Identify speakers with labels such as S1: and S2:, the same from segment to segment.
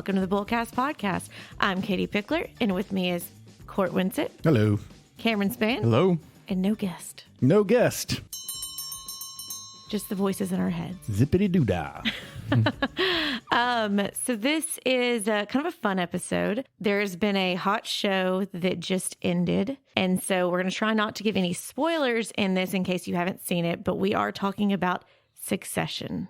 S1: welcome to the Bullcast Podcast. I'm Katie Pickler, and with me is Court Winsett.
S2: Hello.
S1: Cameron Spann.
S3: Hello.
S1: And no guest.
S2: No guest.
S1: Just the voices in our heads.
S2: Zippity-doo-dah.
S1: So this is kind of a fun episode. There's been a hot show that just ended. And so we're going to try not to give any spoilers in this in case you haven't seen it, but we are talking about Succession.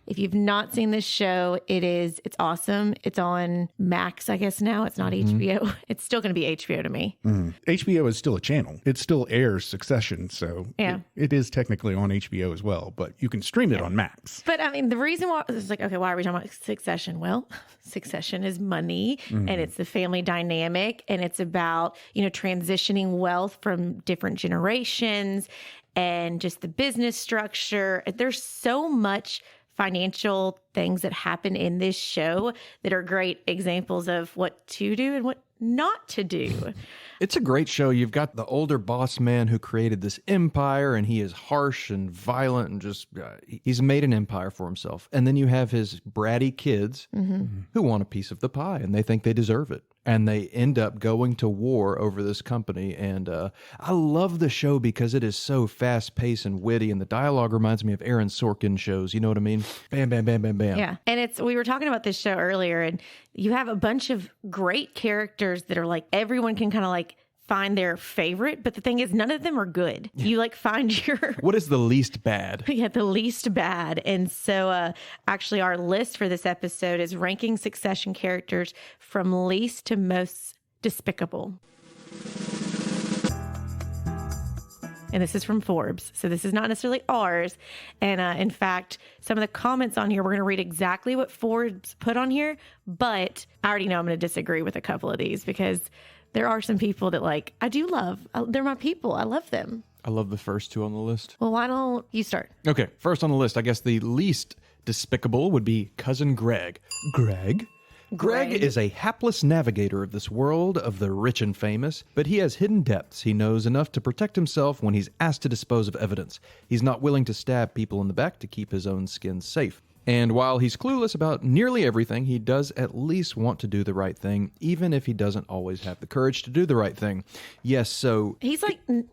S1: If you've not seen this show, it's awesome. It's on Max, I guess now. It's not HBO. It's still going to be HBO to me.
S2: HBO is still a channel. It still airs Succession, so
S1: Yeah.
S2: it is technically on HBO as well, but you can stream it on Max.
S1: But I mean, the reason why it's like, okay, why are we talking about Succession? Well, Succession is money and it's the family dynamic and it's about, transitioning wealth from different generations and just the business structure. There's so much financial things that happen in this show that are great examples of what to do and what not to do.
S3: It's a great show. You've got the older boss man who created this empire, and he is harsh and violent and just, he's made an empire for himself. And then you have his bratty kids who want a piece of the pie, and they think they deserve it. And they end up going to war over this company. And I love the show because it is so fast-paced and witty, and the dialogue reminds me of Aaron Sorkin shows. You know what I mean? Bam, bam, bam, bam, bam.
S1: Yeah. And we were talking about this show earlier, and you have a bunch of great characters that are like, everyone can kind of like find their favorite, but the thing is, none of them are good. You like find your...
S3: What is the least bad?
S1: Yeah, the least bad. And so actually our list for this episode is ranking Succession characters from least to most despicable. And this is from Forbes. So this is not necessarily ours. And in fact, some of the comments on here, we're going to read exactly what Forbes put on here. But I already know I'm going to disagree with a couple of these because there are some people that I do love. They're my people. I love them.
S3: I love the first two on the list.
S1: Well, why don't you start?
S3: Okay, first on the list, I guess the least despicable would be Cousin Greg. Greg is a hapless navigator of this world of the rich and famous, but he has hidden depths. He knows enough to protect himself when he's asked to dispose of evidence. He's not willing to stab people in the back to keep his own skin safe. And while he's clueless about nearly everything, he does at least want to do the right thing, even if he doesn't always have the courage to do the right thing. Yes, so...
S1: He's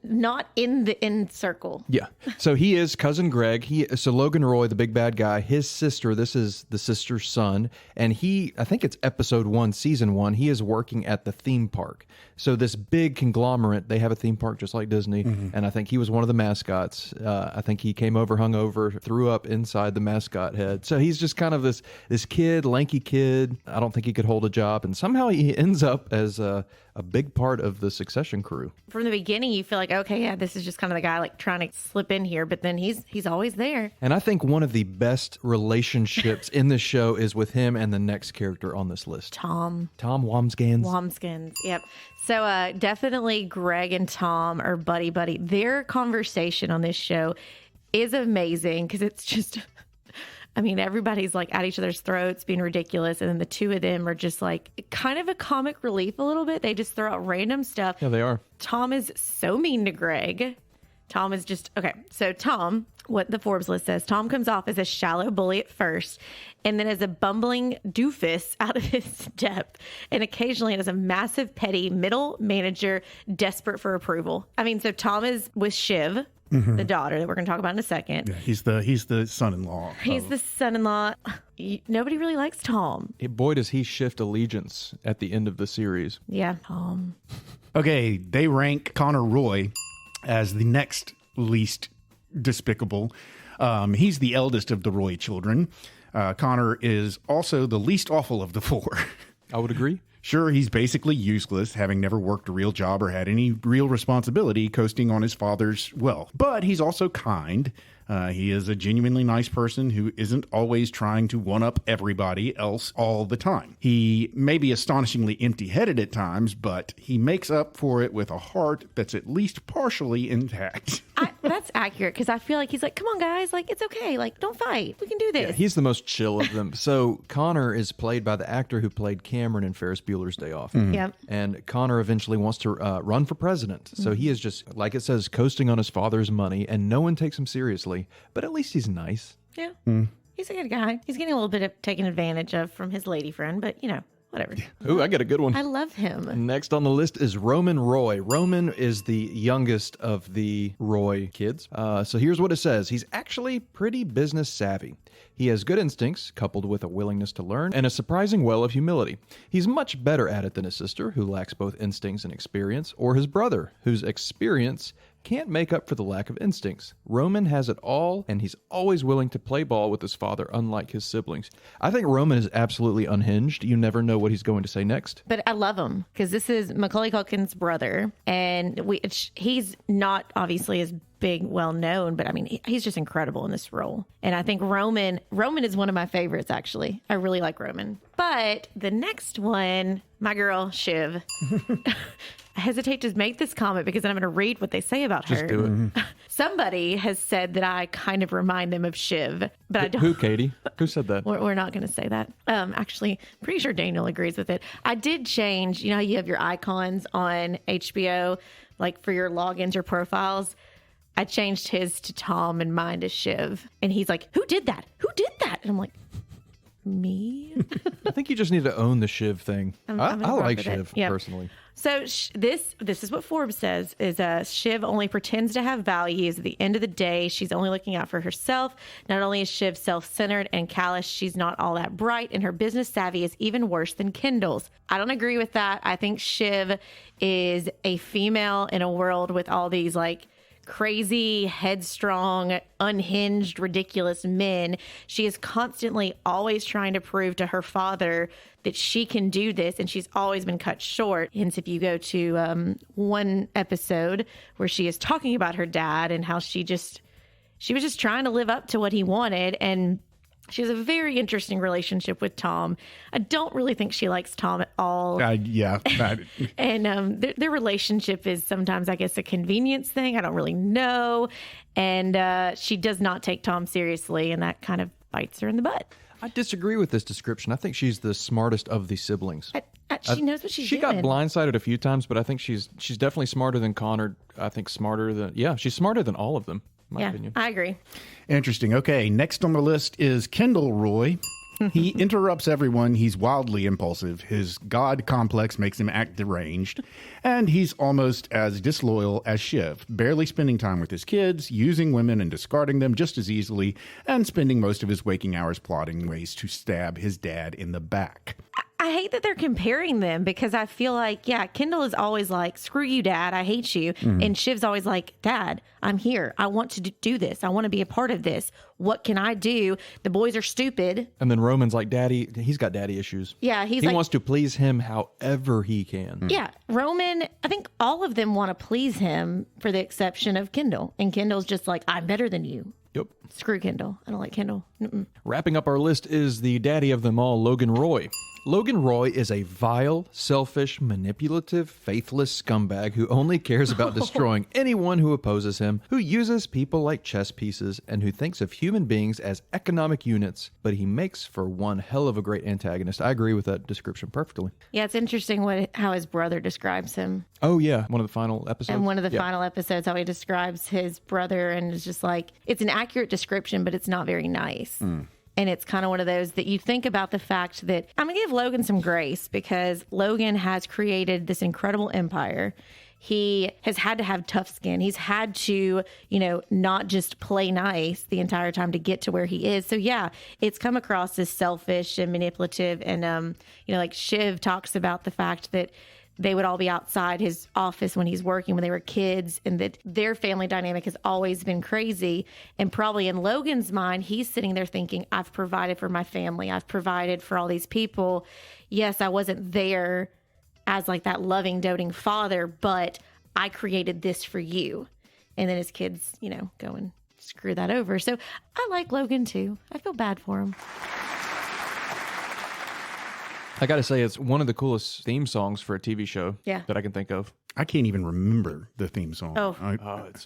S1: not in the end circle.
S3: Yeah. So he is Cousin Greg. So Logan Roy, the big bad guy, his sister, this is the sister's son. And I think it's episode 1, season 1, he is working at the theme park. So this big conglomerate, they have a theme park just like Disney. And I think he was one of the mascots. I think he came over, hungover, threw up inside the mascot head. So he's just kind of this kid, lanky kid. I don't think he could hold a job. And somehow he ends up as a big part of the Succession crew.
S1: From the beginning, you feel like, okay, yeah, this is just kind of the guy trying to slip in here. But then he's always there. And
S3: I think one of the best relationships in this show is with him and the next character on this list.
S1: Tom
S3: Wamsgans.
S1: Yep. So definitely Greg and Tom are buddy. Their conversation on this show is amazing because it's just... I mean, everybody's at each other's throats being ridiculous. And then the two of them are just kind of a comic relief a little bit. They just throw out random stuff.
S3: Yeah, they are.
S1: Tom is so mean to Greg. Tom is just, okay. So Tom, what the Forbes list says, Tom comes off as a shallow bully at first and then as a bumbling doofus out of his depth and occasionally as a massive petty middle manager desperate for approval. I mean, so Tom is with Shiv. The daughter that we're going to talk about in a second.
S2: Yeah, he's the son-in-law.
S1: He's the son-in-law. Nobody really likes Tom.
S3: Boy, does he shift allegiance at the end of the series.
S1: Yeah, Tom.
S2: Okay, they rank Connor Roy as the next least despicable. He's the eldest of the Roy children. Connor is also the least awful of the four.
S3: I would agree.
S2: Sure, he's basically useless, having never worked a real job or had any real responsibility, coasting on his father's wealth. But he's also kind. He is a genuinely nice person who isn't always trying to one-up everybody else all the time. He may be astonishingly empty-headed at times, but he makes up for it with a heart that's at least partially intact.
S1: That's accurate, because I feel like he's like, come on, guys, it's okay. Don't fight. We can do this.
S3: Yeah, he's the most chill of them. So Connor is played by the actor who played Cameron in Ferris Bueller's Day Off.
S1: Yep.
S3: And Connor eventually wants to run for president. So he is just, like it says, coasting on his father's money, and no one takes him seriously. But at least he's nice.
S1: Yeah. He's a good guy. He's getting a little bit of taken advantage of from his lady friend, but whatever.
S3: Ooh, I got a good one.
S1: I love him.
S3: Next on the list is Roman Roy. Roman is the youngest of the Roy kids. So here's what it says. He's actually pretty business savvy. He has good instincts, coupled with a willingness to learn, and a surprising well of humility. He's much better at it than his sister, who lacks both instincts and experience, or his brother, whose experience can't make up for the lack of instincts. Roman has it all, and he's always willing to play ball with his father, unlike his siblings. I think Roman is absolutely unhinged. You never know what he's going to say next.
S1: But I love him because this is Macaulay Culkin's brother, and he's not obviously as big, well known, but I mean, he's just incredible in this role. And I think Roman is one of my favorites, actually. I really like Roman. But the next one, my girl, Shiv. I hesitate to make this comment because I'm going to read what they say about her.
S3: Just do it.
S1: Somebody has said that I kind of remind them of Shiv, but I don't.
S3: Who, Katie? Who said that?
S1: We're not going to say that. Actually, pretty sure Daniel agrees with it. I did change, how you have your icons on HBO, like for your logins or profiles. I changed his to Tom and mine to Shiv. And he's like, who did that? Who did that? And I'm like, me?
S3: I think you just need to own the Shiv thing. I like Shiv, personally.
S1: So this is what Forbes says, is Shiv only pretends to have values. At the end of the day, she's only looking out for herself. Not only is Shiv self-centered and callous, she's not all that bright, and her business savvy is even worse than Kendall's. I don't agree with that. I think Shiv is a female in a world with all these crazy, headstrong, unhinged, ridiculous men. She is constantly always trying to prove to her father that she can do this, and she's always been cut short. Hence, if you go to one episode where she is talking about her dad and how she was just trying to live up to what he wanted, and she has a very interesting relationship with Tom. I don't really think she likes Tom at all.
S2: Yeah.
S1: And their relationship is sometimes, I guess, a convenience thing. I don't really know. And she does not take Tom seriously, and that kind of bites her in the butt.
S3: I disagree with this description. I think she's the smartest of the siblings.
S1: She knows what she's doing.
S3: She got blindsided a few times, but I think she's definitely smarter than Connor. I think she's smarter than all of them. My opinion.
S1: I agree.
S2: Interesting. Okay, next on the list is Kendall Roy. He interrupts everyone. He's wildly impulsive. His God complex makes him act deranged. And he's almost as disloyal as Shiv, barely spending time with his kids, using women and discarding them just as easily, and spending most of his waking hours plotting ways to stab his dad in the back.
S1: I hate that they're comparing them because I feel like, Kendall is always like, screw you, Dad, I hate you. Mm-hmm. And Shiv's always like, Dad, I'm here. I want to do this. I want to be a part of this. What can I do? The boys are stupid.
S3: And then Roman's like, Daddy, he's got daddy issues.
S1: Yeah, he
S3: wants to please him however he can.
S1: Yeah, Roman, I think all of them want to please him for the exception of Kendall. And Kendall's just like, I'm better than you.
S3: Yep.
S1: Screw Kendall. I don't like Kendall. Mm-mm.
S3: Wrapping up our list is the daddy of them all, Logan Roy. Logan Roy is a vile, selfish, manipulative, faithless scumbag who only cares about destroying anyone who opposes him, who uses people like chess pieces, and who thinks of human beings as economic units, but he makes for one hell of a great antagonist. I agree with that description perfectly.
S1: Yeah, it's interesting how his brother describes him.
S3: Oh, yeah. One of the final episodes.
S1: And one of the final episodes, how he describes his brother, and it's just like, it's an accurate description, but it's not very nice. And it's kind of one of those that you think about the fact that I'm going to give Logan some grace because Logan has created this incredible empire. He has had to have tough skin. He's had to, not just play nice the entire time to get to where he is. So yeah, it's come across as selfish and manipulative. And, like Shiv talks about the fact that they would all be outside his office when he's working when they were kids, and that their family dynamic has always been crazy. And probably in Logan's mind, he's sitting there thinking, I've provided for my family. I've provided for all these people. Yes, I wasn't there as like that loving, doting father, but I created this for you. And then his kids, go and screw that over. So I like Logan too. I feel bad for him.
S3: I got to say, it's one of the coolest theme songs for a TV show that I can think of.
S2: I can't even remember the theme song.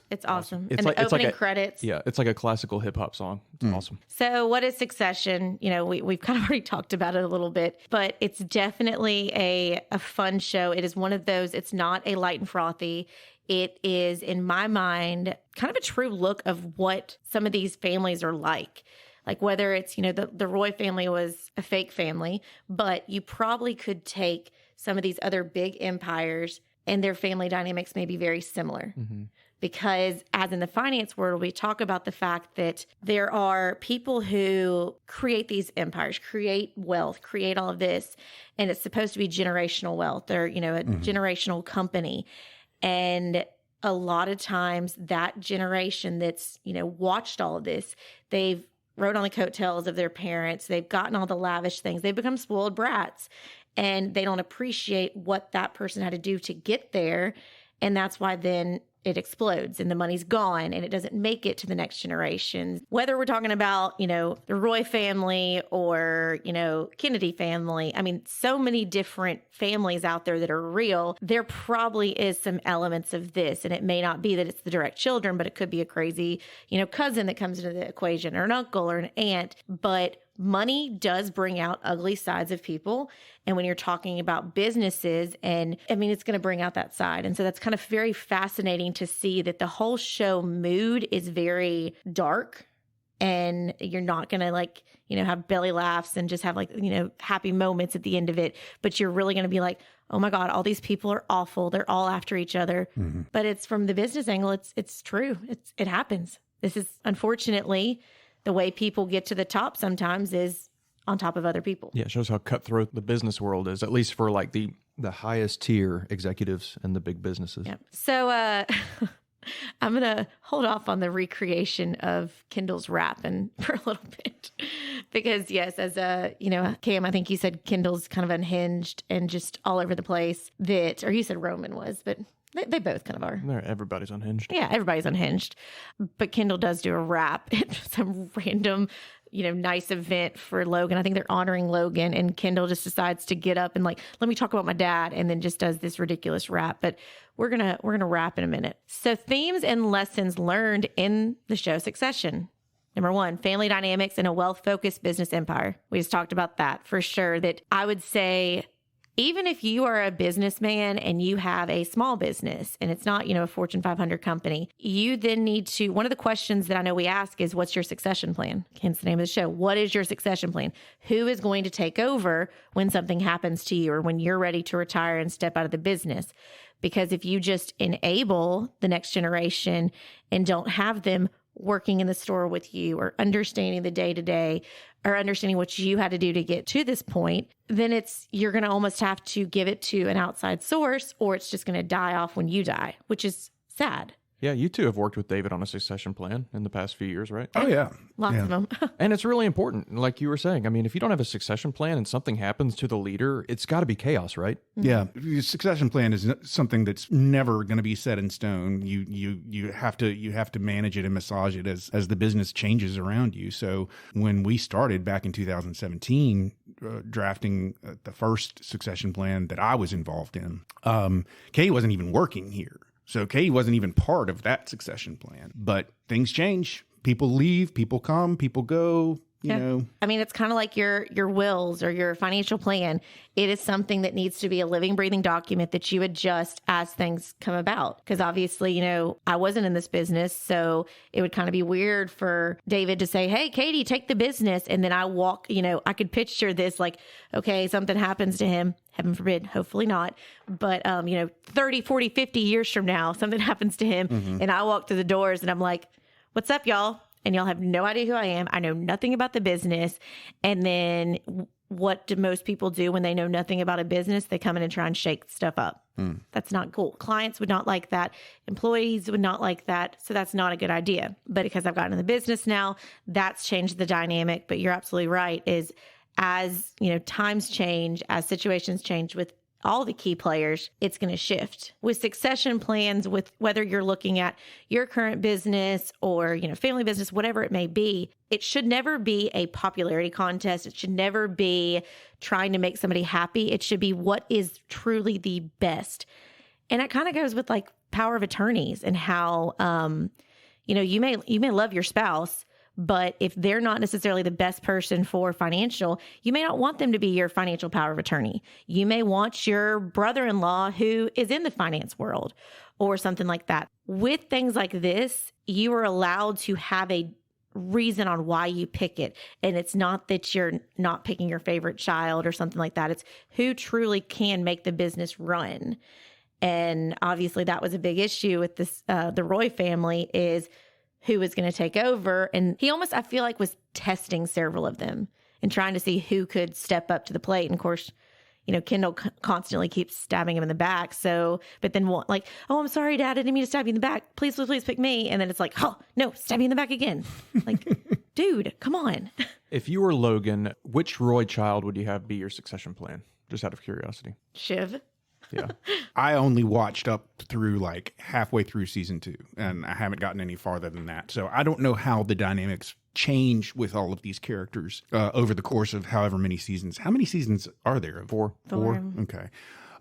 S1: It's awesome.
S3: It's
S1: and
S3: like,
S1: the opening
S3: it's like
S1: credits.
S3: Yeah, it's like a classical hip hop song. It's awesome.
S1: So what is Succession? We've kind of already talked about it a little bit, but it's definitely a fun show. It is one of those, it's not a light and frothy. It is, in my mind, kind of a true look of what some of these families are like. Like whether it's, the Roy family was a fake family, but you probably could take some of these other big empires and their family dynamics may be very similar. Because as in the finance world, we talk about the fact that there are people who create these empires, create wealth, create all of this, and it's supposed to be generational wealth or, a generational company. And a lot of times that generation that's, watched all of this, they've rode on the coattails of their parents, they've gotten all the lavish things, they've become spoiled brats, and they don't appreciate what that person had to do to get there. And that's why then it explodes and the money's gone and it doesn't make it to the next generation. Whether we're talking about, the Roy family or, Kennedy family, I mean, so many different families out there that are real. There probably is some elements of this, and it may not be that it's the direct children, but it could be a crazy, cousin that comes into the equation or an uncle or an aunt. But money does bring out ugly sides of people. And when you're talking about businesses, and I mean, it's going to bring out that side. And so that's kind of very fascinating to see that the whole show mood is very dark, and you're not going to have belly laughs and just have happy moments at the end of it. But you're really going to be like, oh my God, all these people are awful. They're all after each other. But it's from the business angle. It's true. It happens. This is unfortunately the way people get to the top sometimes is on top of other people.
S3: Yeah, it shows how cutthroat the business world is, at least for the highest tier executives and the big businesses.
S1: Yeah. So I'm going to hold off on the recreation of Kendall's rap and for a little bit because yes, as Cam, I think you said Kendall's kind of unhinged and just all over the place or you said Roman was, but they both kind of are.
S3: Everybody's unhinged.
S1: Yeah, everybody's unhinged. But Kendall does do a rap at some random, nice event for Logan. I think they're honoring Logan, and Kendall just decides to get up and let me talk about my dad, and then just does this ridiculous rap. But we're gonna wrap in a minute. So themes and lessons learned in the show Succession. Number 1, family dynamics in a wealth-focused business empire. We just talked about that for sure. That I would say, even if you are a businessman and you have a small business and it's not, a Fortune 500 company, you then need to, one of the questions that I know we ask is, what's your succession plan? Hence the name of the show. What is your succession plan? Who is going to take over when something happens to you or when you're ready to retire and step out of the business? Because if you just enable the next generation and don't have them working in the store with you or understanding the day-to-day or understanding what you had to do to get to this point, then you're going to almost have to give it to an outside source, or it's just going to die off when you die, which is sad.
S3: Yeah, you two have worked with David on a succession plan in the past few years, right?
S2: Oh, yeah.
S1: Lots of them.
S3: And it's really important. Like you were saying, I mean, if you don't have a succession plan and something happens to the leader, it's got to be chaos, right?
S2: Yeah. The succession plan is something that's never going to be set in stone. You have to manage it and massage it as the business changes around you. So when we started back in 2017, drafting the first succession plan that I was involved in, Kay wasn't even working here. So Kay wasn't even part of that succession plan. But things change. People leave, people come, people go, you know.
S1: I mean, it's kind of like your wills or your financial plan. It is something that needs to be a living, breathing document that you adjust as things come about. Because obviously, I wasn't in this business. So it would kind of be weird for David to say, hey, Katie, take the business. And then I walk, I could picture this like, okay, something happens to him. Heaven forbid, hopefully not. But, 30, 40, 50 years from now, something happens to him. Mm-hmm. And I walk through the doors and I'm like, what's up, y'all? And y'all have no idea who I am. I know nothing about the business. And then what do most people do when they know nothing about a business? They come in and try and shake stuff up. That's not cool. Clients would not like that. Employees would not like that. So that's not a good idea. But because I've gotten in the business now, that's changed the dynamic. But you're absolutely right, is as, times change, as situations change with all the key players, it's going to shift. With succession plans, with whether you're looking at your current business or, family business, whatever it may be, it should never be a popularity contest. It should never be trying to make somebody happy. It should be what is truly the best. And it kind of goes with like power of attorneys and how, you may love your spouse, but if they're not necessarily the best person for financial, you may not want them to be your financial power of attorney. You may want your brother-in-law who is in the finance world or something like that. With things like this, you are allowed to have a reason on why you pick it. And it's not that you're not picking your favorite child or something like that. It's who truly can make the business run. And obviously that was a big issue with this, the Roy family, is who was going to take over. And he almost, I feel like, was testing several of them and trying to see who could step up to the plate. And of course, Kendall constantly keeps stabbing him in the back. So, but then like, oh, I'm sorry, Dad, I didn't mean to stab you in the back. Please, please, please pick me. And then it's like, oh, no, stab you in the back again. Like, dude, come on.
S3: If you were Logan, which Roy child would you have be your succession plan? Just out of curiosity.
S1: Shiv.
S3: Yeah.
S2: I only watched up through like halfway through season 2, and I haven't gotten any farther than that. So I don't know how the dynamics change with all of these characters over the course of however many seasons. How many seasons are there?
S3: 4.
S1: 4.
S2: Okay.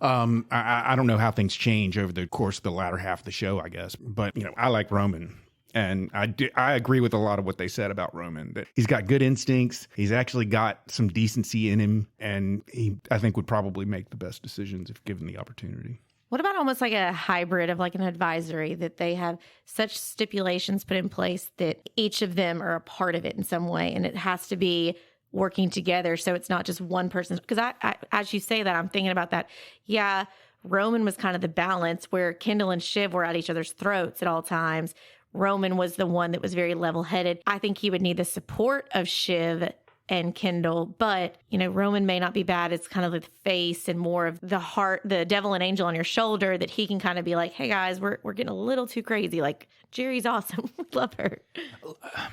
S2: I don't know how things change over the course of the latter half of the show, I guess. But, I like Roman. And I agree with a lot of what they said about Roman, that he's got good instincts. He's actually got some decency in him. And he, I think, would probably make the best decisions if given the opportunity.
S1: What about almost like a hybrid of like an advisory, that they have such stipulations put in place that each of them are a part of it in some way, and it has to be working together. So it's not just one person. Because I as you say that, I'm thinking about that. Yeah, Roman was kind of the balance where Kendall and Shiv were at each other's throats at all times. Roman was the one that was very level-headed. I think he would need the support of Shiv and Kendall, but Roman may not be bad. It's kind of the face and more of the heart, the devil and angel on your shoulder, that he can kind of be like, hey guys, we're getting a little too crazy. Like, Jerry's awesome. We love her.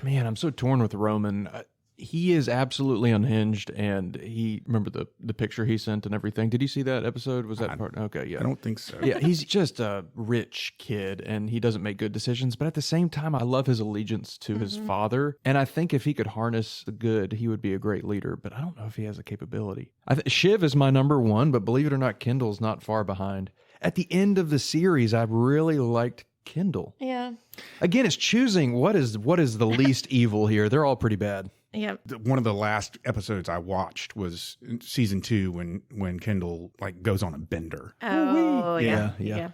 S3: Man, I'm so torn with Roman. He is absolutely unhinged, and remember the picture he sent and everything. Did you see that episode? Was that part? Okay, yeah.
S2: I don't think so.
S3: Yeah, he's just a rich kid, and he doesn't make good decisions. But at the same time, I love his allegiance to his father. And I think if he could harness the good, he would be a great leader. But I don't know if he has the capability. Shiv is my number 1, but believe it or not, Kendall's not far behind. At the end of the series, I really liked Kendall.
S1: Yeah.
S3: Again, it's choosing what is the least evil here. They're all pretty bad.
S1: Yeah.
S2: One of the last episodes I watched was in season 2 when Kendall like goes on a bender.
S1: Oh, yeah.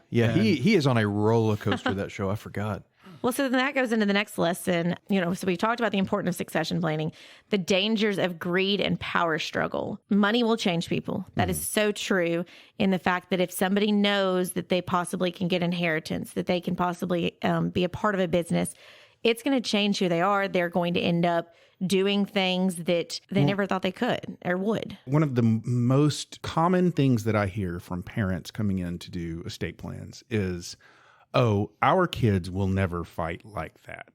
S3: He is on a roller coaster, that show. I forgot.
S1: Well, so then that goes into the next lesson. So we talked about the importance of succession planning, the dangers of greed and power struggle. Money will change people. That is so true, in the fact that if somebody knows that they possibly can get inheritance, that they can possibly be a part of a business, it's going to change who they are. They're going to end up doing things that they never thought they could or would.
S2: One of the most common things that I hear from parents coming in to do estate plans is, oh, our kids will never fight like that.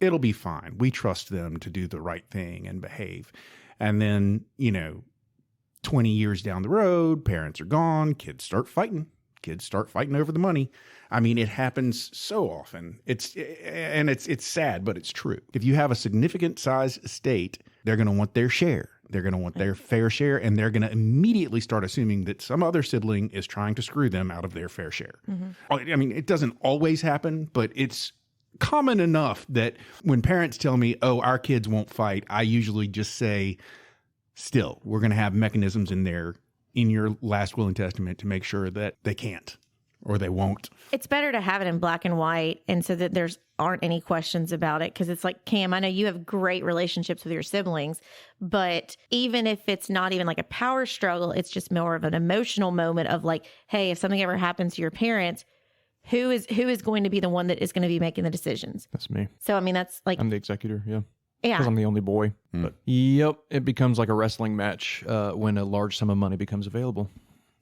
S2: It'll be fine. We trust them to do the right thing and behave. And then, 20 years down the road, parents are gone, kids start fighting. Kids start fighting over the money. I mean, it happens so often. It's sad, but it's true. If you have a significant size estate, they're going to want their share. They're going to want their fair share, and they're going to immediately start assuming that some other sibling is trying to screw them out of their fair share. I mean, it doesn't always happen, but it's common enough that when parents tell me, oh, our kids won't fight, I usually just say, still, we're going to have mechanisms in there in your last will and testament to make sure that they can't or they won't.
S1: It's better to have it in black and white, and so that there's aren't any questions about it. Because it's like, Cam, I know you have great relationships with your siblings, but even if it's not even like a power struggle, it's just more of an emotional moment of like, hey, if something ever happens to your parents, who is going to be the one that is going to be making the decisions?
S3: That's me.
S1: So I mean, that's like,
S3: I'm the executor. Yeah.
S1: Yeah.
S3: Because I'm the only boy. But yep, it becomes like a wrestling match when a large sum of money becomes available.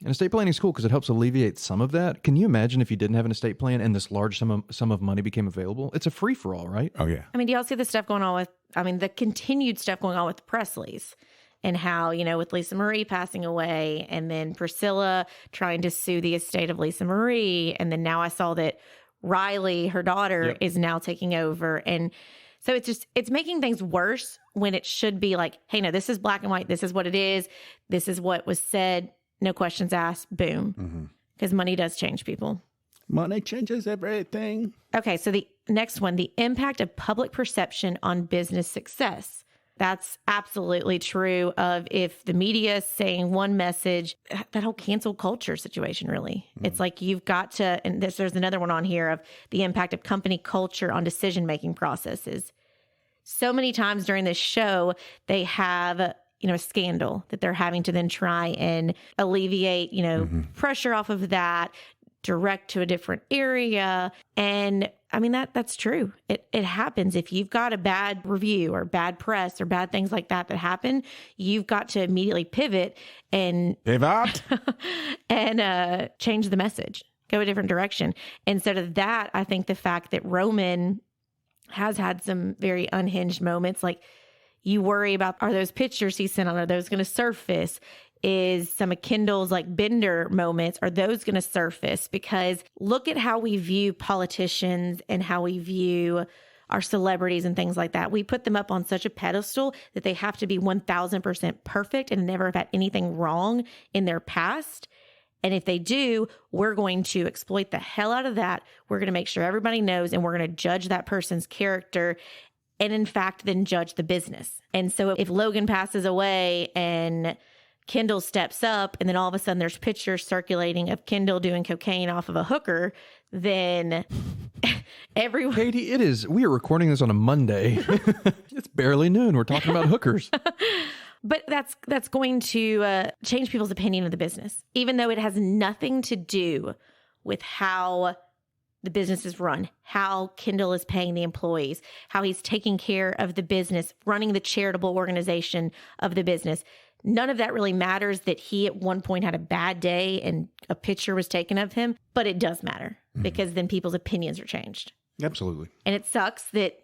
S3: And estate planning is cool because it helps alleviate some of that. Can you imagine if you didn't have an estate plan and this large sum of money became available? It's a free-for-all, right?
S2: Oh, yeah.
S1: I mean, do y'all see the stuff going on with, the continued stuff going on with the Presleys? And how, with Lisa Marie passing away, and then Priscilla trying to sue the estate of Lisa Marie. And then now I saw that Riley, her daughter, is now taking over. And so it's making things worse when it should be like, hey, no, this is black and white. This is what it is. This is what was said. No questions asked. Boom. Because money does change people.
S2: Money changes everything.
S1: Okay, so the next one, the impact of public perception on business success. That's absolutely true of if the media is saying one message, that whole cancel culture situation, really. It's like you've got to, and there's another one on here of the impact of company culture on decision-making processes. so many times during this show, they have, a scandal that they're having to then try and alleviate, pressure off of that, direct to a different area. And I mean, that's true. It happens. If you've got a bad review or bad press or bad things like that happen, you've got to immediately pivot and and change the message, go a different direction. Instead of that, I think the fact that Roman has had some very unhinged moments, like you worry about, are those pictures he sent on, are those going to surface? Is some of Kendall's like Bender moments, are those going to surface? Because look at how we view politicians and how we view our celebrities and things like that. We put them up on such a pedestal that they have to be 1000% perfect and never have had anything wrong in their past. And if they do, we're going to exploit the hell out of that. We're going to make sure everybody knows, and we're going to judge that person's character and in fact, then judge the business. And so if Logan passes away and Kendall steps up, and then all of a sudden there's pictures circulating of Kendall doing cocaine off of a hooker, then everyone...
S3: Katie, we are recording this on a Monday. It's barely noon. We're talking about hookers.
S1: But that's going to change people's opinion of the business, even though it has nothing to do with how the business is run, how Kendall is paying the employees, how he's taking care of the business, running the charitable organization of the business. None of that really matters that he at one point had a bad day and a picture was taken of him, but it does matter because then people's opinions are changed.
S2: Absolutely.
S1: And it sucks that,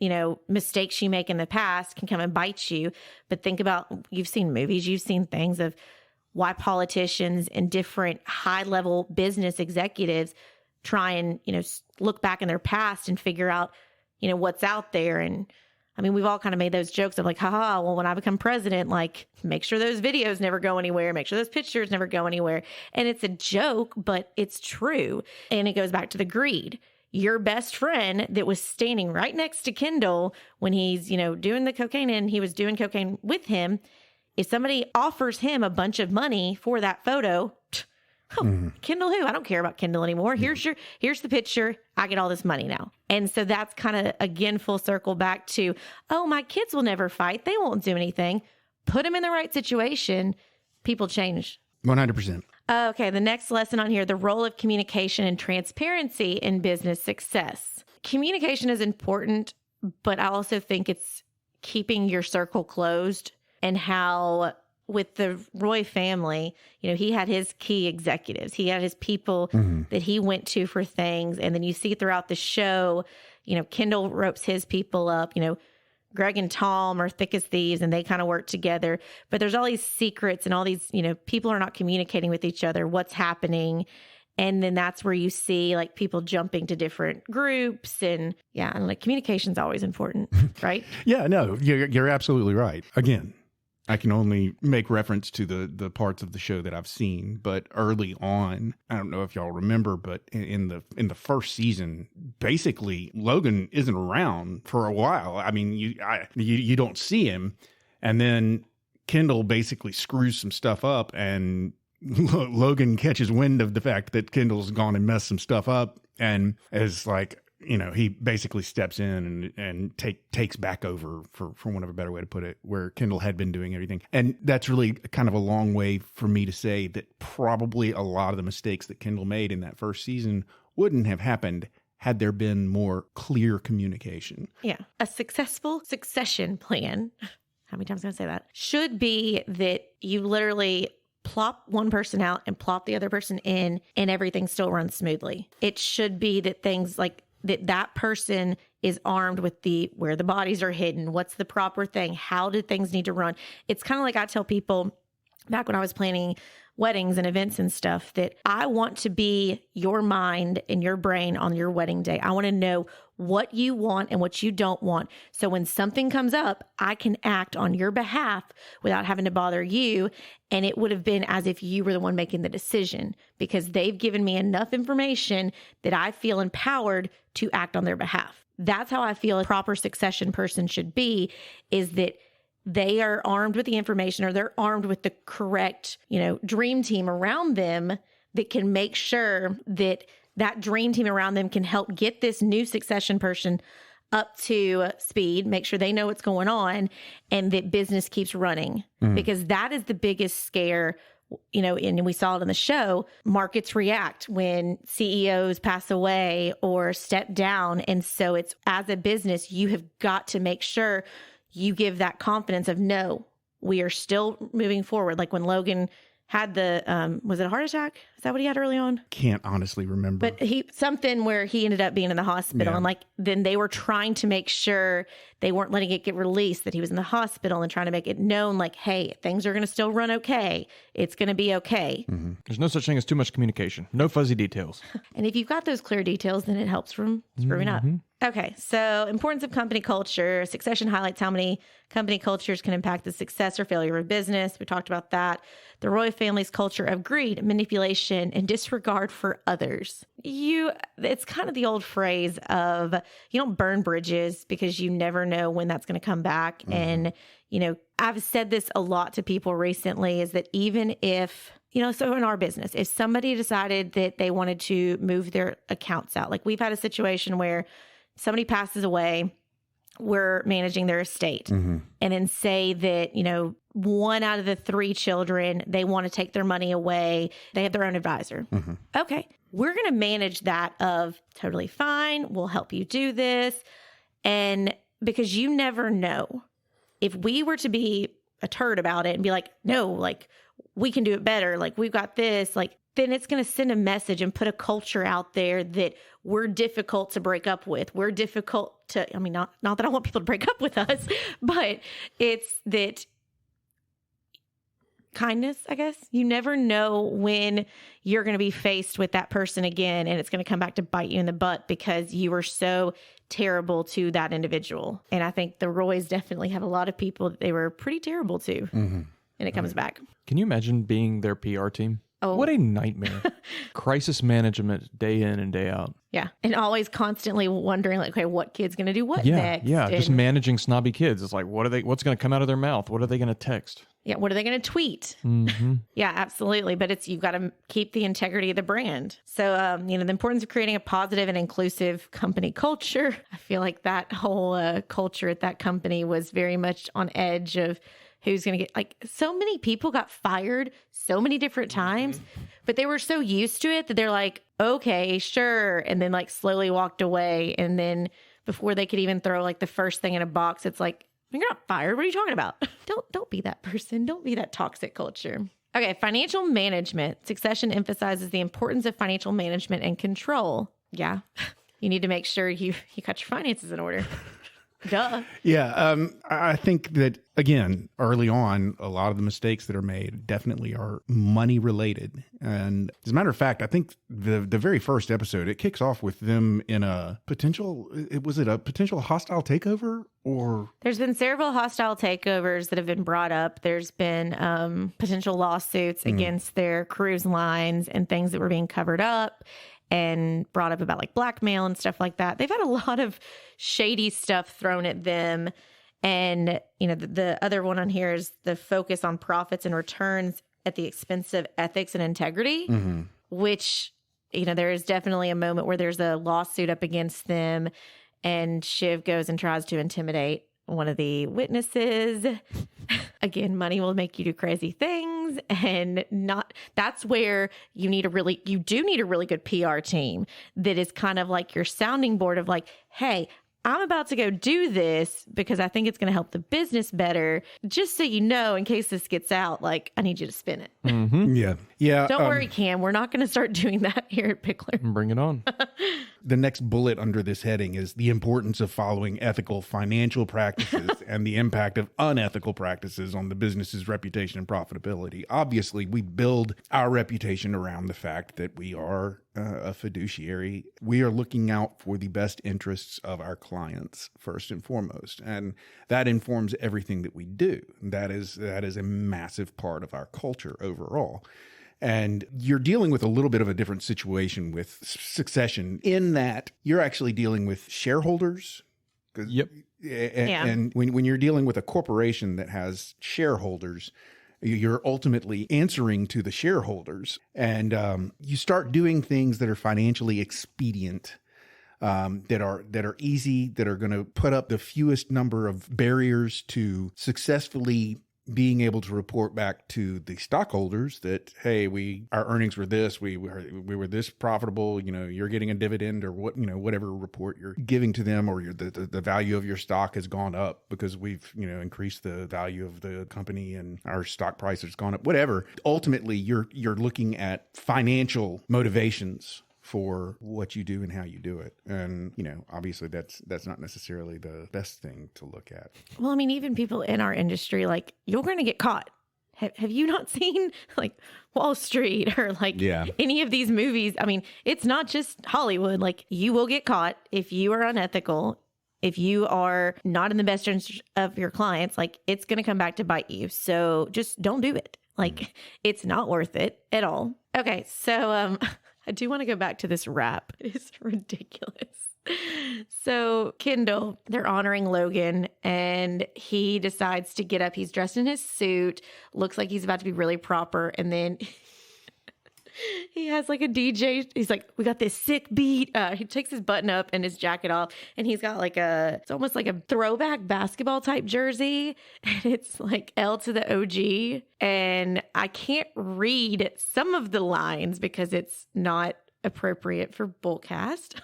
S1: mistakes you make in the past can come and bite you. But think about, you've seen movies, you've seen things of why politicians and different high-level business executives try and, look back in their past and figure out, what's out there. And I mean, we've all kind of made those jokes of like, haha, well, when I become president, like, make sure those videos never go anywhere, make sure those pictures never go anywhere. And it's a joke, but it's true. And it goes back to the greed. Your best friend that was standing right next to Kendall when he's, doing the cocaine and he was doing cocaine with him. If somebody offers him a bunch of money for that photo, Kendall who? I don't care about Kendall anymore. Here's the picture. I get all this money now. And so that's kind of, again, full circle back to, oh, my kids will never fight. They won't do anything. Put them in the right situation. People change.
S2: 100%.
S1: Okay, the next lesson on here, the role of communication and transparency in business success. Communication is important, but I also think it's keeping your circle closed, and how with the Roy family, he had his key executives. He had his people that he went to for things. And then you see throughout the show, Kendall ropes his people up, Greg and Tom are thick as thieves and they kind of work together. But there's all these secrets and all these, people are not communicating with each other, what's happening. And then that's where you see like people jumping to different groups and like communication's always important, right?
S2: Yeah, no, you're absolutely right. Again, I can only make reference to the parts of the show that I've seen, but early on, I don't know if y'all remember, but in the first season, basically Logan isn't around for a while. I mean, you don't see him, and then Kendall basically screws some stuff up, and Logan catches wind of the fact that Kendall's gone and messed some stuff up, and is like, he basically steps in and takes back over, for want of a better way to put it, where Kendall had been doing everything. And that's really kind of a long way for me to say that probably a lot of the mistakes that Kendall made in that first season wouldn't have happened had there been more clear communication.
S1: Yeah. A successful succession plan, how many times can I say that, should be that you literally plop one person out and plop the other person in, and everything still runs smoothly. It should be that things like that person is armed with where the bodies are hidden, what's the proper thing, how do things need to run. It's kind of like I tell people back when I was planning weddings and events and stuff, that I want to be your mind and your brain on your wedding day. I want to know what you want and what you don't want. So when something comes up, I can act on your behalf without having to bother you. And it would have been as if you were the one making the decision, because they've given me enough information that I feel empowered to act on their behalf. That's how I feel a proper succession person should be, is that they are armed with the information, or they're armed with the correct, dream team around them that can make sure that that dream team around them can help get this new succession person up to speed, make sure they know what's going on, and that business keeps running. Because that is the biggest scare, and we saw it in the show. Markets react when CEOs pass away or step down. And so it's, as a business, you have got to make sure you give that confidence of, no, we are still moving forward. Like when Logan had the, was it a heart attack? Is that what he had early on?
S2: Can't honestly remember.
S1: But something where he ended up being in the hospital, and then they were trying to make sure they weren't letting it get released that he was in the hospital, and trying to make it known, like, hey, things are going to still run okay. It's going to be okay.
S3: There's no such thing as too much communication. No fuzzy details.
S1: And if you've got those clear details, then it helps from screwing up. Okay, so importance of company culture. Succession highlights how many company cultures can impact the success or failure of a business. We talked about that. The Roy family's culture of greed, manipulation, and disregard for others. It's kind of the old phrase of, you don't burn bridges because you never know when that's going to come back. And, I've said this a lot to people recently, is that even if, so in our business, if somebody decided that they wanted to move their accounts out, like we've had a situation where somebody passes away, we're managing their estate, and then say that, 1 out of the 3 children, they want to take their money away. They have their own advisor. Okay, we're going to manage that of totally fine. We'll help you do this. And because you never know, if we were to be a turd about it and be like, no, like we can do it better. Like we've got this, like, then it's going to send a message and put a culture out there that we're difficult to break up with. We're difficult to, not that I want people to break up with us, but it's that kindness, I guess. You never know when you're going to be faced with that person again, and it's going to come back to bite you in the butt because you were so terrible to that individual. And I think the Roys definitely have a lot of people that they were pretty terrible to, and it comes back.
S3: Can you imagine being their PR team?
S1: Oh.
S3: What a nightmare. Crisis management day in and day out.
S1: Yeah. And always constantly wondering, like, okay, what kid's going to do what next?
S3: Yeah. Just managing snobby kids. It's like, what's going to come out of their mouth? What are they going to text?
S1: Yeah. What are they going to tweet? Yeah, absolutely. But you've got to keep the integrity of the brand. So, the importance of creating a positive and inclusive company culture. I feel like that whole culture at that company was very much on edge of who's going to get, like, so many people got fired so many different times, but they were so used to it that they're like, okay, sure. And then like slowly walked away. And then before they could even throw like the first thing in a box, it's like, you're not fired. What are you talking about? Don't be that person. Don't be that toxic culture. Okay. Financial management. Succession emphasizes the importance of financial management and control. Yeah. You need to make sure you got your finances in order. Duh.
S2: Yeah. I think that, again, early on, a lot of the mistakes that are made definitely are money related. And as a matter of fact, I think the very first episode, it kicks off with them in a potential hostile takeover, or?
S1: There's been several hostile takeovers that have been brought up. There's been potential lawsuits against their cruise lines and things that were being covered up and brought up about like blackmail and stuff like that. They've had a lot of shady stuff thrown at them. And, the other one on here is the focus on profits and returns at the expense of ethics and integrity, which, there is definitely a moment where there's a lawsuit up against them, and Shiv goes and tries to intimidate one of the witnesses. Again, money will make you do crazy things, and that's where you do need a really good PR team that is kind of like your sounding board of like, hey, I'm about to go do this because I think it's going to help the business better. Just so you know, in case this gets out, like, I need you to spin it.
S2: Yeah.
S1: Don't worry, Cam. We're not going to start doing that here at Pickler.
S3: Bring it on.
S2: The next bullet under this heading is the importance of following ethical financial practices and the impact of unethical practices on the business's reputation and profitability. Obviously, we build our reputation around the fact that we are a fiduciary. We are looking out for the best interests of our clients first and foremost, and that informs everything that we do. That is a massive part of our culture overall. And you're dealing with a little bit of a different situation with succession in that you're actually dealing with shareholders.
S3: Yep.
S2: And when you're dealing with a corporation that has shareholders, you're ultimately answering to the shareholders. And you start doing things that are financially expedient. that are easy, that are going to put up the fewest number of barriers to successfully being able to report back to the stockholders that, hey, our earnings were this, we were this profitable, you're getting a dividend, or whatever report you're giving to them, or the value of your stock has gone up because we've increased the value of the company and our stock price has gone up, whatever. Ultimately, you're looking at financial motivations for what you do and how you do it. And, obviously that's not necessarily the best thing to look at.
S1: Well, I mean, even people in our industry, like, you're going to get caught. Have you not seen like Wall Street or any of these movies? I mean, it's not just Hollywood. Like, you will get caught if you are unethical, if you are not in the best interest of your clients. Like, it's going to come back to bite you. So just don't do it. Like, it's not worth it at all. Okay. So, I do want to go back to this rap. It's ridiculous. So Kendall, they're honoring Logan, and he decides to get up. He's dressed in his suit, looks like he's about to be really proper. And then he has like a DJ. He's like, we got this sick beat. He takes his button up and his jacket off, and he's got like it's almost like a throwback basketball type jersey. And it's like L to the OG. And I can't read some of the lines because it's not appropriate for Bullcast.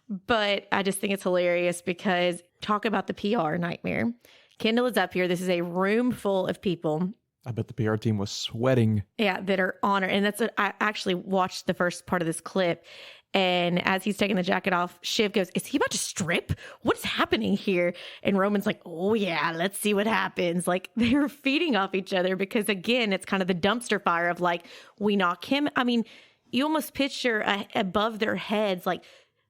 S1: But I just think it's hilarious because talk about the PR nightmare. Kendall is up here. This is a room full of people.
S3: I bet the PR team was sweating.
S1: Yeah, that are honored. And I actually watched the first part of this clip. And as he's taking the jacket off, Shiv goes, is he about to strip? What's happening here? And Roman's like, oh yeah, let's see what happens. Like, they're feeding off each other because, again, it's kind of the dumpster fire of like, we knock him. I mean, you almost picture above their heads, like,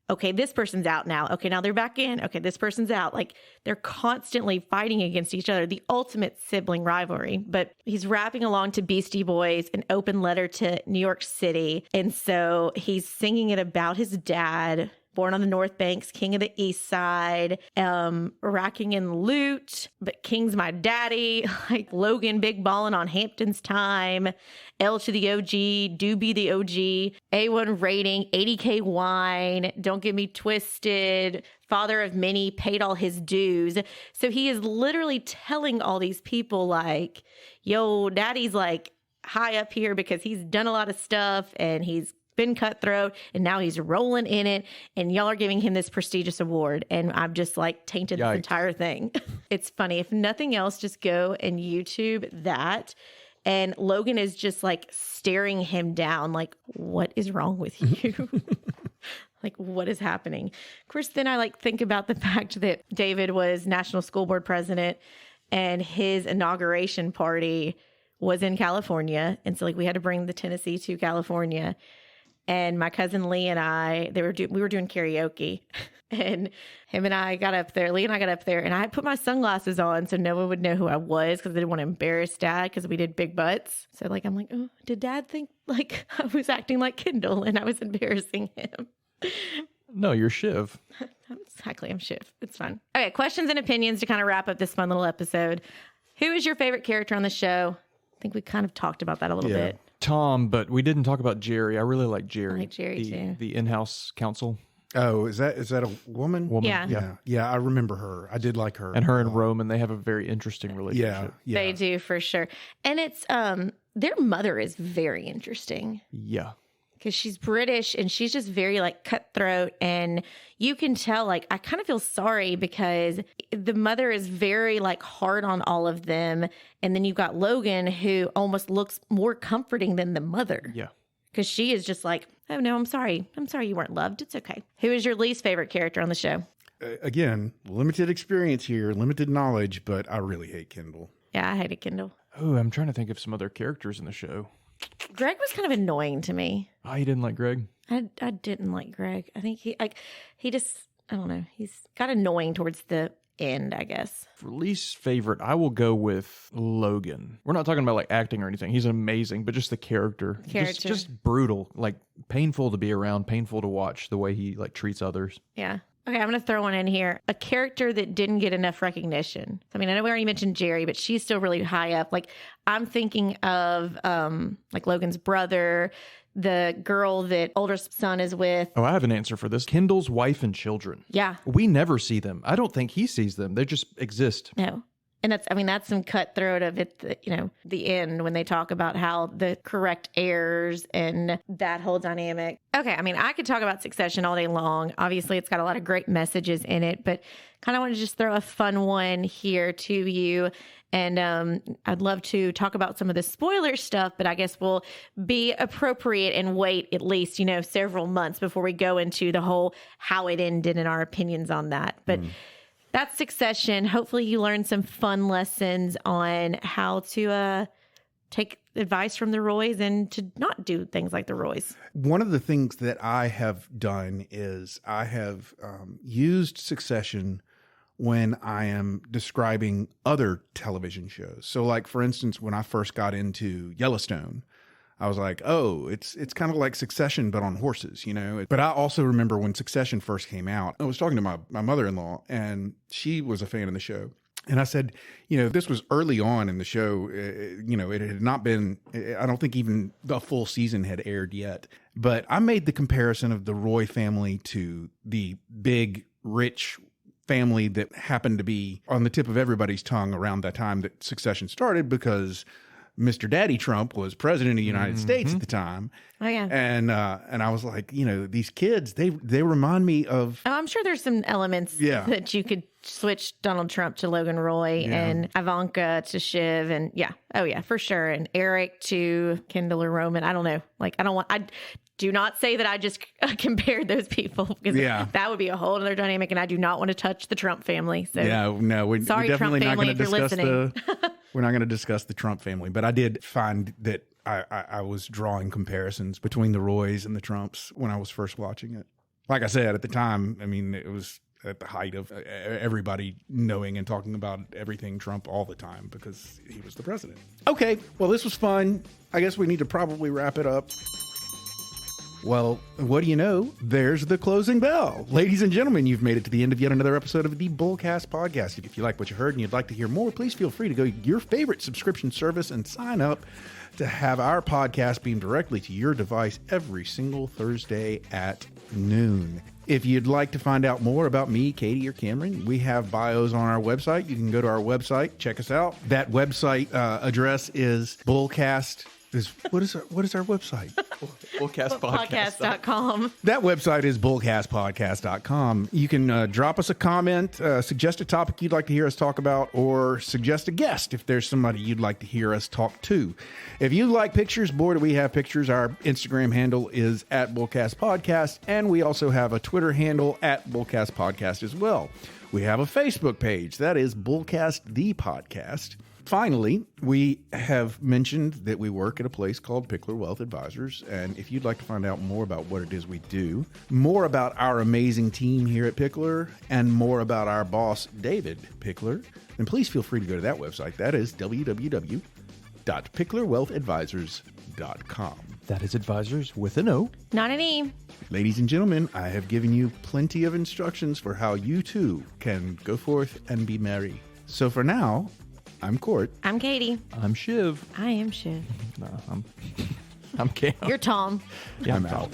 S1: okay, this person's out now. Okay, now they're back in. Okay, this person's out. Like, they're constantly fighting against each other, the ultimate sibling rivalry. But he's rapping along to Beastie Boys, an open letter to New York City. And so he's singing it about his dad, born on the North Banks, king of the East Side, racking in loot, but king's my daddy, like Logan big ballin' on Hampton's time, L to the OG, do be the OG, A1 rating, 80K wine, don't get me twisted, father of many, paid all his dues. So he is literally telling all these people like, yo, daddy's like high up here because he's done a lot of stuff and he's been cutthroat and now he's rolling in it, and y'all are giving him this prestigious award, and I've just like tainted this entire thing. It's funny. If nothing else, just go and YouTube that, and Logan is just like staring him down like, what is wrong with you? Like, what is happening? Of course, then I like think about the fact that David was National School Board president and his inauguration party was in California, and so like we had to bring the Tennessee to California. And my cousin Lee and I, we were doing karaoke, and him and I got up there. Lee and I got up there, and I put my sunglasses on so no one would know who I was because I didn't want to embarrass Dad because we did big butts. So like, I'm like, oh, did Dad think like I was acting like Kendall and I was embarrassing him?
S3: No, you're Shiv.
S1: Exactly, I'm Shiv. It's fun. Okay, questions and opinions to kind of wrap up this fun little episode. Who is your favorite character on the show? I think we kind of talked about that a little bit.
S3: Tom, but we didn't talk about Jerry. I really like Jerry.
S1: I like Jerry too.
S3: The in-house counsel.
S2: Oh, is that a woman?
S1: Yeah.
S2: I remember her. I did like her.
S3: And her and Roman, they have a very interesting relationship.
S2: Yeah.
S1: They do, for sure. And it's their mother is very interesting.
S3: Yeah.
S1: Because she's British and she's just very like cutthroat, and you can tell like I kind of feel sorry because the mother is very like hard on all of them, and then you've got Logan who almost looks more comforting than the mother.
S3: Yeah.
S1: Because she is just like, oh no, I'm sorry you weren't loved. It's okay. Who is your least favorite character on the show?
S2: Again, limited experience here, limited knowledge, but I really hate Kendall.
S1: Yeah, I hated Kendall.
S3: Oh, I'm trying to think of some other characters in the show.
S1: Greg was kind of annoying to me.
S3: Oh, you didn't like Greg?
S1: I didn't like Greg. I think he just, I don't know. He's got annoying towards the end, I guess.
S3: For least favorite, I will go with Logan. We're not talking about like acting or anything. He's amazing, but just the character. Just brutal, like painful to be around, painful to watch the way he like treats others.
S1: Yeah. Okay, I'm going to throw one in here. A character that didn't get enough recognition. I mean, I know we already mentioned Jerry, but she's still really high up. Like, I'm thinking of like Logan's brother, the girl that older son is with.
S3: Oh, I have an answer for this. Kendall's wife and children.
S1: Yeah.
S3: We never see them. I don't think he sees them. They just exist.
S1: No. And that's some cutthroat of it, the end when they talk about how the correct heirs and that whole dynamic. Okay, I could talk about Succession all day long. Obviously, it's got a lot of great messages in it, but kind of want to just throw a fun one here to you. And I'd love to talk about some of the spoiler stuff, but I guess we'll be appropriate and wait at least, several months before we go into the whole how it ended and our opinions on that. But that's Succession. Hopefully you learned some fun lessons on how to take advice from the Roys and to not do things like the Roys.
S2: One of the things that I have done is I have used Succession when I am describing other television shows. So like, for instance, when I first got into Yellowstone, I was like, oh, it's kind of like Succession, but on horses, But I also remember when Succession first came out, I was talking to my mother-in-law, and she was a fan of the show. And I said, this was early on in the show. It had not been, I don't think even the full season had aired yet. But I made the comparison of the Roy family to the big, rich family that happened to be on the tip of everybody's tongue around that time that Succession started, because Mr. Daddy Trump was president of the United States at the time.
S1: Oh, yeah.
S2: And I was like, these kids, they remind me of...
S1: Oh, I'm sure there's some elements that you could switch Donald Trump to Logan Roy and Ivanka to Shiv and for sure. And Eric to Kendall or Roman. I don't know. I do not say that I just compared those people, because that would be a whole other dynamic, and I do not want to touch the Trump family. So
S2: we're definitely not going to discuss we're not going to discuss the Trump family. But I did find that I was drawing comparisons between the Roys and the Trumps when I was first watching it. Like I said, at the time, it was at the height of everybody knowing and talking about everything Trump all the time because he was the president. Okay, well, this was fun. I guess we need to probably wrap it up. Well, what do you know? There's the closing bell. Ladies and gentlemen, you've made it to the end of yet another episode of the Bullcast Podcast. If you like what you heard and you'd like to hear more, please feel free to go to your favorite subscription service and sign up to have our podcast beamed directly to your device every single Thursday at noon. If you'd like to find out more about me, Katie, or Cameron, we have bios on our website. You can go to our website, check us out. That website address is Bullcast. What is our website?
S1: Bullcastpodcast.com.
S2: That website is bullcastpodcast.com. You can drop us a comment, suggest a topic you'd like to hear us talk about, or suggest a guest if there's somebody you'd like to hear us talk to. If you like pictures, boy, do we have pictures. Our Instagram handle is @bullcastpodcast, and we also have a Twitter handle @bullcastpodcast as well. We have a Facebook page. That is Bullcast the Podcast. Finally, we have mentioned that we work at a place called Pickler Wealth Advisors, and if you'd like to find out more about what it is we do, more about our amazing team here at Pickler, and more about our boss, David Pickler, then please feel free to go to that website. That is www.picklerwealthadvisors.com.
S3: That is advisors with an O.
S1: Not an E.
S2: Ladies and gentlemen, I have given you plenty of instructions for how you too can go forth and be merry. So for now, I'm Court.
S1: I'm Katie.
S3: I'm Shiv.
S1: I am Shiv.
S3: No, I'm Cam.
S1: You're Tom.
S2: Yeah, I'm out.